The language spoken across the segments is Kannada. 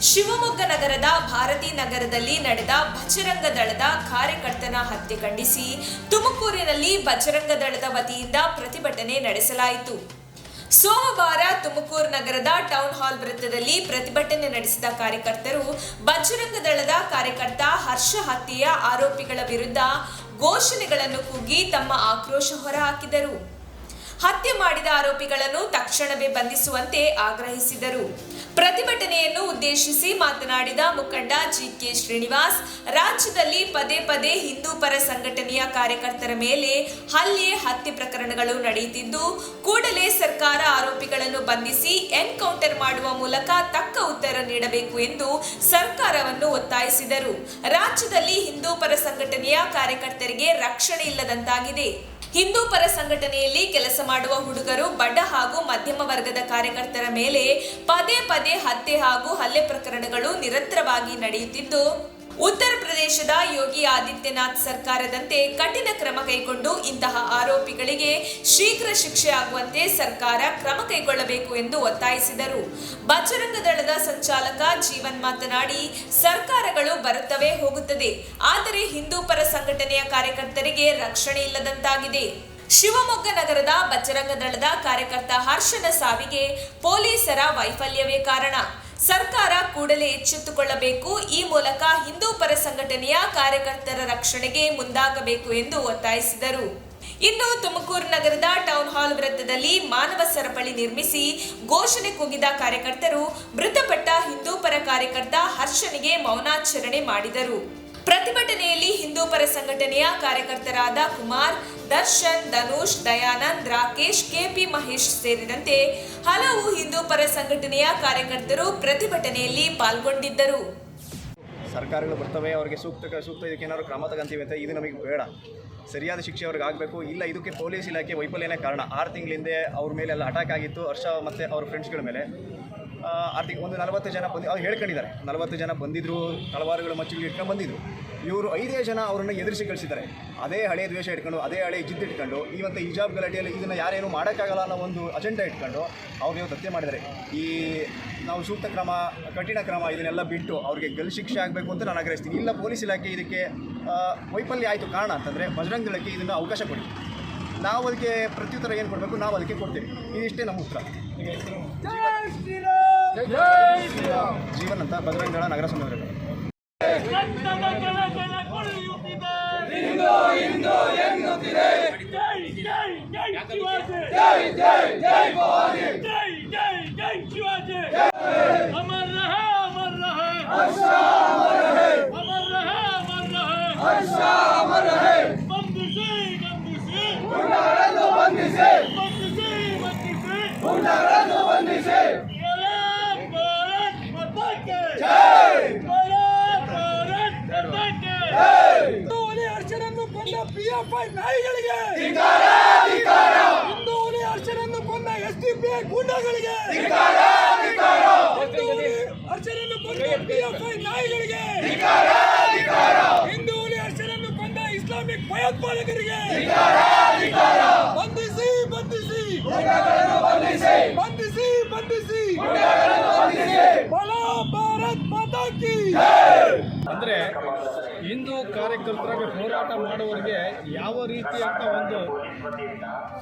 ಶಿವಮೊಗ್ಗ ನಗರದ ಭಾರತಿ ನಗರದಲ್ಲಿ ನಡೆದ ಬಜರಂಗ ದಳದ ಕಾರ್ಯಕರ್ತನ ಹತ್ಯೆ ಖಂಡಿಸಿ ತುಮಕೂರಿನಲ್ಲಿ ಬಜರಂಗ ದಳದ ವತಿಯಿಂದ ಪ್ರತಿಭಟನೆ ನಡೆಸಲಾಯಿತು. ಸೋಮವಾರ ತುಮಕೂರು ನಗರದ ಟೌನ್ ಹಾಲ್ ವೃತ್ತದಲ್ಲಿ ಪ್ರತಿಭಟನೆ ನಡೆಸಿದ ಕಾರ್ಯಕರ್ತರು ಬಜರಂಗ ದಳದ ಕಾರ್ಯಕರ್ತ ಹರ್ಷ ಹತ್ಯೆಯ ಆರೋಪಿಗಳ ವಿರುದ್ಧ ಘೋಷಣೆಗಳನ್ನು ಕೂಗಿ ತಮ್ಮ ಆಕ್ರೋಶ ಹೊರಹಾಕಿದರು. ಹತ್ಯೆ ಮಾಡಿದ ಆರೋಪಿಗಳನ್ನು ತಕ್ಷಣವೇ ಬಂಧಿಸುವಂತೆ ಆಗ್ರಹಿಸಿದರು. ಪ್ರತಿಭಟನೆಯನ್ನು ಉದ್ದೇಶಿಸಿ ಮಾತನಾಡಿದ ಮುಖಂಡ ಜಿಕೆ ಶ್ರೀನಿವಾಸ್, ರಾಜ್ಯದಲ್ಲಿ ಪದೇ ಪದೇ ಹಿಂದೂ ಪರ ಸಂಘಟನೆಯ ಕಾರ್ಯಕರ್ತರ ಮೇಲೆ ಹತ್ಯೆ ಪ್ರಕರಣಗಳು ನಡೆಯುತ್ತಿದ್ದು, ಕೂಡಲೇ ಸರ್ಕಾರ ಆರೋಪಿಗಳನ್ನು ಬಂಧಿಸಿ ಎನ್ಕೌಂಟರ್ ಮಾಡುವ ಮೂಲಕ ತಕ್ಕ ಉತ್ತರ ನೀಡಬೇಕು ಎಂದು ಸರ್ಕಾರವನ್ನು ಒತ್ತಾಯಿಸಿದರು. ರಾಜ್ಯದಲ್ಲಿ ಹಿಂದೂ ಪರ ಸಂಘಟನೆಯ ಕಾರ್ಯಕರ್ತರಿಗೆ ರಕ್ಷಣೆ ಇಲ್ಲದಂತಾಗಿದೆ. ಹಿಂದೂ ಪರ ಸಂಘಟನೆಯಲ್ಲಿ ಕೆಲಸ ಮಾಡುವ ಹುಡುಗರು ಬಡ ಹಾಗೂ ಮಧ್ಯಮ ವರ್ಗದ ಕಾರ್ಯಕರ್ತರ ಮೇಲೆ ಪದೇ ಪದೇ ಹತ್ಯೆ ಹಾಗೂ ಹಲ್ಲೆ ಪ್ರಕರಣಗಳು ನಿರಂತರವಾಗಿ ನಡೆಯುತ್ತಿದ್ದು, ಉತ್ತರ ಪ್ರದೇಶದ ಯೋಗಿ ಆದಿತ್ಯನಾಥ್ ಸರ್ಕಾರದಂತೆ ಕಠಿಣ ಕ್ರಮ ಕೈಗೊಂಡು ಇಂತಹ ಆರೋಪಿಗಳಿಗೆ ಶೀಘ್ರ ಶಿಕ್ಷೆ ಆಗುವಂತೆ ಸರ್ಕಾರ ಕ್ರಮ ಕೈಗೊಳ್ಳಬೇಕು ಎಂದು ಒತ್ತಾಯಿಸಿದರು. ಬಜರಂಗ ದಳದ ಸಂಚಾಲಕ ಜೀವನ್ ಮಾತನಾಡಿ, ಸರ್ಕಾರಗಳು ಬರುತ್ತವೆ ಹೋಗುತ್ತದೆ, ಆದರೆ ಹಿಂದೂ ಪರ ಸಂಘಟನೆಯ ಕಾರ್ಯಕರ್ತರಿಗೆ ರಕ್ಷಣೆ ಇಲ್ಲದಂತಾಗಿದೆ. ಶಿವಮೊಗ್ಗ ನಗರದ ಬಜರಂಗ ದಳದ ಕಾರ್ಯಕರ್ತ ಹರ್ಷನ ಸಾವಿಗೆ ಪೊಲೀಸರ ವೈಫಲ್ಯವೇ ಕಾರಣ. ಸರ್ಕಾರ ಕೂಡಲೇ ಎಚ್ಚೆತ್ತುಕೊಳ್ಳಬೇಕು. ಈ ಮೂಲಕ ಹಿಂದೂ ಪರ ಸಂಘಟನೆಯ ಕಾರ್ಯಕರ್ತರ ರಕ್ಷಣೆಗೆ ಮುಂದಾಗಬೇಕು ಎಂದು ಒತ್ತಾಯಿಸಿದರು. ಇನ್ನು ತುಮಕೂರು ನಗರದ ಟೌನ್ ಹಾಲ್ ವೃತ್ತದಲ್ಲಿ ಮಾನವ ಸರಪಳಿ ನಿರ್ಮಿಸಿ ಘೋಷಣೆ ಕೂಗಿದ ಕಾರ್ಯಕರ್ತರು ಮೃತಪಟ್ಟ ಹಿಂದೂ ಪರ ಕಾರ್ಯಕರ್ತ ಹರ್ಷನಿಗೆ ಮೌನಾಚರಣೆ ಮಾಡಿದರು. ಪ್ರತಿಭಟನೆಯಲ್ಲಿ ಹಿಂದೂ ಪರ ಸಂಘಟನೆಯ ಕಾರ್ಯಕರ್ತರಾದ ಕುಮಾರ್, ದರ್ಶನ್, ಧನುಷ್, ದಯಾನಂದ್, ರಾಕೇಶ್, ಕೆಪಿ ಮಹೇಶ್ ಸೇರಿದಂತೆ ಹಲವು ಹಿಂದೂ ಪರ ಸಂಘಟನೆಯ ಕಾರ್ಯಕರ್ತರು ಪ್ರತಿಭಟನೆಯಲ್ಲಿ ಪಾಲ್ಗೊಂಡಿದ್ದರು. ಸರ್ಕಾರಗಳು ಬರ್ತವೆ, ಅವರಿಗೆ ಸೂಕ್ತ ಇದಕ್ಕೆ ಏನಾದ್ರು ಕ್ರಮ ತಗೊಂತೀವಿ ಅಂತ, ಇದು ನಮಗೆ ಬೇಡ. ಸರಿಯಾದ ಶಿಕ್ಷೆ ಅವ್ರಿಗೆ ಆಗಬೇಕು. ಇಲ್ಲ, ಇದಕ್ಕೆ ಪೊಲೀಸ್ ಇಲಾಖೆ ವೈಫಲ್ಯನೇ ಕಾರಣ. 6 ತಿಂಗಳಿಂದ ಅವ್ರ ಮೇಲೆಲ್ಲ ಅಟ್ಯಾಕ್ ಆಗಿತ್ತು. ಹರ್ಷ ಮತ್ತು ಅವ್ರ ಫ್ರೆಂಡ್ಸ್ಗಳ ಮೇಲೆ 6 ತಿಂಗಳು ಒಂದು 40 ಜನ ಅವ್ರು ಹೇಳ್ಕೊಂಡಿದ್ದಾರೆ. 40 ಜನ ಬಂದಿದ್ದರು, ತಲವಾರುಗಳು ಮಚ್ಚಿಗಳು ಇಟ್ಕೊಂಡು ಬಂದಿದ್ರು. ಇವರು 5 ಜನ ಅವರನ್ನು ಎದುರಿಸಿ ಕಳಿಸಿದ್ದಾರೆ. ಅದೇ ಹಳೆ ದ್ವೇಷ ಇಟ್ಕೊಂಡು, ಅದೇ ಹಳೆ ಜಿದ್ದು ಇಟ್ಕೊಂಡು, ಇವತ್ತು ಹಿಜಾಬ್ ಗಲಾಟೆಯಲ್ಲಿ ಇದನ್ನು ಯಾರೇನು ಮಾಡೋಕ್ಕಾಗಲ್ಲ ಅನ್ನೋ ಒಂದು ಅಜೆಂಡಾ ಇಟ್ಕೊಂಡು ಅವ್ರಿಗೆ ಹತ್ಯೆ ಮಾಡಿದ್ದಾರೆ. ನಾವು ಸೂಕ್ತ ಕ್ರಮ, ಕಠಿಣ ಕ್ರಮ ಇದನ್ನೆಲ್ಲ ಬಿಟ್ಟು ಅವ್ರಿಗೆ ಗಲ್ಲು ಶಿಕ್ಷೆ ಆಗಬೇಕು ಅಂತ ನಾನು ಆಗ್ರಹಿಸ್ತೀನಿ. ಇಲ್ಲ, ಪೊಲೀಸ್ ಇಲಾಖೆ ಇದಕ್ಕೆ ವೈಫಲ್ಯ ಆಯಿತು ಕಾರಣ ಅಂತಂದರೆ ಬಜರಂಗ ದಳಕ್ಕೆ ಇದನ್ನು ಅವಕಾಶ ಕೊಡಿ. ನಾವು ಅದಕ್ಕೆ ಪ್ರತ್ಯುತ್ತರ ಏನು ಕೊಡಬೇಕು, ನಾವು ಅದಕ್ಕೆ ಕೊಡ್ತೀವಿ. ಇದಿಷ್ಟೇ ನಮ್ಮ ಉತ್ತರ. ಜೀವನ್ ಅಂತ, ಬಜರಂಗ ದಳ, ನಗರ ಸಂಘ. ಪಿಎಫ್ಐ ನಾಯಿಗಳಿಗೆ, ಹಿಂದೂ ಹುಲಿ ಹರ್ಷನನ್ನು ಕೊಂದ ಎಸ್ಡಿಪಿಐ ಗೂಂಡಾಗಳಿಗೆ, ಹರ್ಷನನ್ನು ಕೊಂದ ಪಿಎಫ್ಐ ನಾಯಿಗಳಿಗೆ, ಹಿಂದೂ ಹುಲಿ ಹರ್ಷನನ್ನು ಕೊಂದ ಇಸ್ಲಾಮಿಕ್ ಭಯೋತ್ಪಾದಕರಿಗೆ ಬಂಧಿಸಿ ಬಂಧಿಸಿ ಬಂಧಿಸಿ ಬಂಧಿಸಿ ಬಲೋ ಭಾರತ್ ಮಾತಾ ಕಿ. ಅಂದರೆ ಹಿಂದೂ ಕಾರ್ಯಕರ್ತರಾಗಿ ಹೋರಾಟ ಮಾಡುವವರಿಗೆ ಯಾವ ರೀತಿಯಂತ ಒಂದು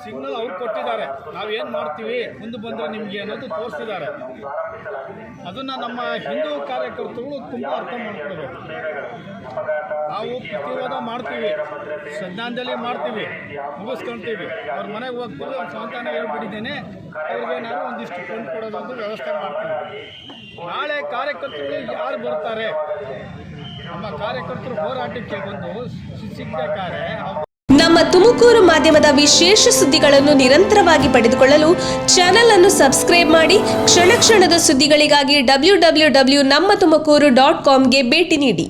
ಸಿಗ್ನಲ್ ಅವ್ರು ಕೊಟ್ಟಿದ್ದಾರೆ. ನಾವೇನು ಮಾಡ್ತೀವಿ ಮುಂದೆ ಬಂದರೆ ನಿಮಗೆ ಅನ್ನೋದು ತೋರಿಸಿದ್ದಾರೆ. ಅದನ್ನು ನಮ್ಮ ಹಿಂದೂ ಕಾರ್ಯಕರ್ತರುಗಳು ತುಂಬ ಅರ್ಥ ಮಾಡ್ಕೊಳ್ಬೇಕು. ನಾವು ಪ್ರತಿವಾದ ಮಾಡ್ತೀವಿ, ಶ್ರದ್ಧಾಂಜಲಿ ಮಾಡ್ತೀವಿ, ಮುಗಿಸ್ಕೊಳ್ತೀವಿ. ಅವ್ರ ಮನೆಗೆ ಹೋಗ್ಬೋದು, ಅವ್ರ ಸಂತಾನ ಹೇಳ್ಬಿಟ್ಟಿದ್ದೇನೆ, ಅವ್ರಿಗೆ ನಾನು ಒಂದಿಷ್ಟು ಕೊಂಡು ಕೊಡೋದೊಂದು ವ್ಯವಸ್ಥೆ ಮಾಡ್ತೀವಿ. ನಾಳೆ ಕಾರ್ಯಕರ್ತರು ಯಾರು ಬರ್ತಾರೆ, ನಮ್ಮ ಕಾರ್ಯಕರ್ತರು ಹೋರಾಟಕ್ಕೆ ಬಂದು ಸಿಗ್ಬೇಕಾದ್ರೆ ನಮ್ಮ ತುಮಕೂರು ಮಾಧ್ಯಮದ ವಿಶೇಷ ಸುದ್ದಿಗಳನ್ನು ನಿರಂತರವಾಗಿ ಪಡೆದುಕೊಳ್ಳಲು ಚಾನೆಲ್ ಅನ್ನು ಸಬ್ಸ್ಕ್ರೈಬ್ ಮಾಡಿ. ಕ್ಷಣ ಕ್ಷಣದ ಸುದ್ದಿಗಳಿಗಾಗಿ www.nammathumakuru.com ಗೆ ಭೇಟಿ ನೀಡಿ.